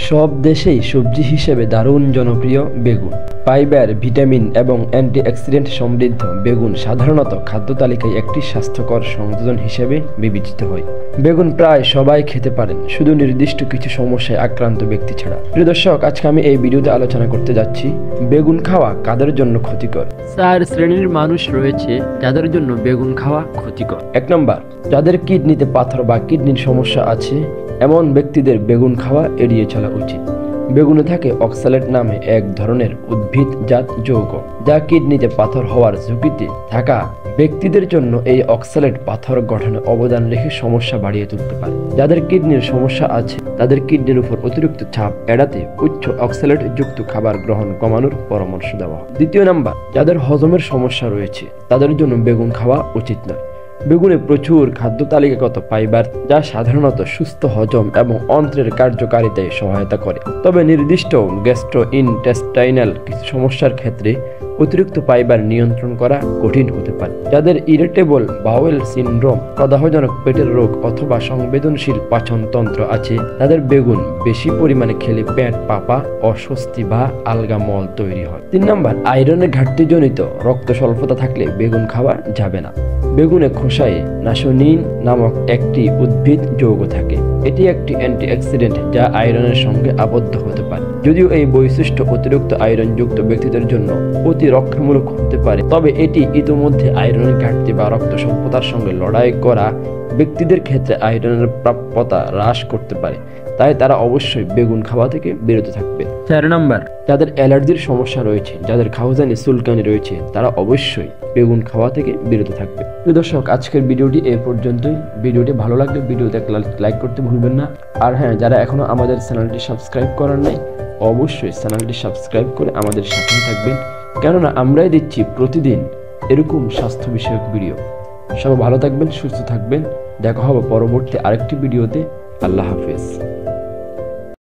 সব দেশেই সবজি হিসেবে দারুণ জনপ্রিয় বেগুন। ফাইবার, ভিটামিন এবং অ্যান্টিঅক্সিডেন্ট সমৃদ্ধ বেগুন সাধারণত খাদ্য তালিকায় একটি স্বাস্থ্যকর সংযোজন হিসেবে বিবেচিত হয়। বেগুন প্রায় সবাই খেতে পারেন, শুধু নির্দিষ্ট কিছু সমস্যায় আক্রান্ত ব্যক্তি ছাড়া। প্রিয় দর্শক, আজকে আমি এই ভিডিওতে আলোচনা করতে যাচ্ছি বেগুন খাওয়া কাদের জন্য ক্ষতিকর। 4 শ্রেণীর মানুষ রয়েছে যাদের জন্য বেগুন খাওয়া ক্ষতিকর। 1 নম্বর, যাদের কিডনিতে পাথর বা কিডনির সমস্যা আছে এমন ব্যক্তিদের বেগুন খাওয়া এড়িয়ে চলা উচিত। বেগুনে থাকে অক্সালেট নামে এক ধরনের উদ্ভিদজাত যৌগ, যা কিডনিতে পাথর হওয়ার ঝুঁকিতে থাকা ব্যক্তিদের জন্য এই অক্সালেট পাথর গঠনে অবদান রেখে সমস্যা বাড়িয়ে তুলতে পারে। যাদের কিডনির সমস্যা আছে তাদের কিডনির উপর অতিরিক্ত চাপ এড়াতে উচ্চ অক্সালেট যুক্ত খাবার গ্রহণ কমানোর পরামর্শ দেওয়া হয়। 2 নম্বর, যাদের হজমের সমস্যা রয়েছে তাদের জন্য বেগুন খাওয়া উচিত নয়। বেগুনে প্রচুর খাদ্য তালিকাগত ফাইবার, যা সাধারণত সুস্থ হজম এবং অন্ত্রের কার্যকারিতায় সহায়তা করে। তবে নির্দিষ্ট গ্যাস্ট্রোইন্টেস্টাইনাল কিছু সমস্যার ক্ষেত্রে অতিরিক্ত ফাইবার নিয়ন্ত্রণ করা কঠিন হতে পারে। যাদের ইরিটেবল বাউয়েল সিনড্রোম, প্রদাহজনক পেটের রোগ অথবা সংবেদনশীল পাচনতন্ত্র আছে তাদের বেগুন বেশি পরিমাণে খেলে পেট পাপা, অস্বস্তি বা আলগা মল তৈরি হয়। 3 নম্বর, আয়রনের ঘাটতিজনিত রক্ত স্বল্পতা থাকলে বেগুন খাওয়া যাবে না। বেগুনে খোসায় নাসোনিন নামক একটি উদ্ভিদ যৌগ থাকে। এটি একটি অ্যান্টিঅক্সিডেন্ট যা আয়রনের সঙ্গে আবদ্ধ হতে পারে। যদিও এই বৈশিষ্ট্য অতিরিক্ত আয়রন যুক্ত ব্যক্তিদের জন্য প্রতিরক্ষামূলক হতে পারে, তবে এটি ইতোমধ্যে আয়রনের ঘাটতি বা রক্ত স্বল্পতার সঙ্গে লড়াই করা ব্যক্তিদের ক্ষেত্রে আয়রনের প্রাপ্যতা হ্রাস করতে পারে। তাই তারা অবশ্যই বেগুন খাওয়া থেকে বিরত থাকবে। 4 নম্বর, যাদের অ্যালার্জির সমস্যা রয়েছে, যাদের খাওয়াজানি চুলকানি রয়েছে, তারা অবশ্যই বেগুন খাওয়া থেকে বিরত থাকবে। প্রিয় দর্শক, আজকের ভিডিওটি এই পর্যন্তই। ভিডিওটি ভালো লাগলে ভিডিওতে লাইক করতে ভুলবেন না। আর হ্যাঁ, যারা এখনো আমাদের চ্যানেলটি সাবস্ক্রাইব করার নাই, অবশ্যই চ্যানেলটি সাবস্ক্রাইব করে আমাদের সাথেই থাকবেন, কেননা আমরাই দিচ্ছি প্রতিদিন এরকম স্বাস্থ্য বিষয়ক ভিডিও। সবাই ভালো থাকবেন, সুস্থ থাকবেন। দেখা হবে পরবর্তী আরেকটি ভিডিওতে। আল্লাহ হাফেজ।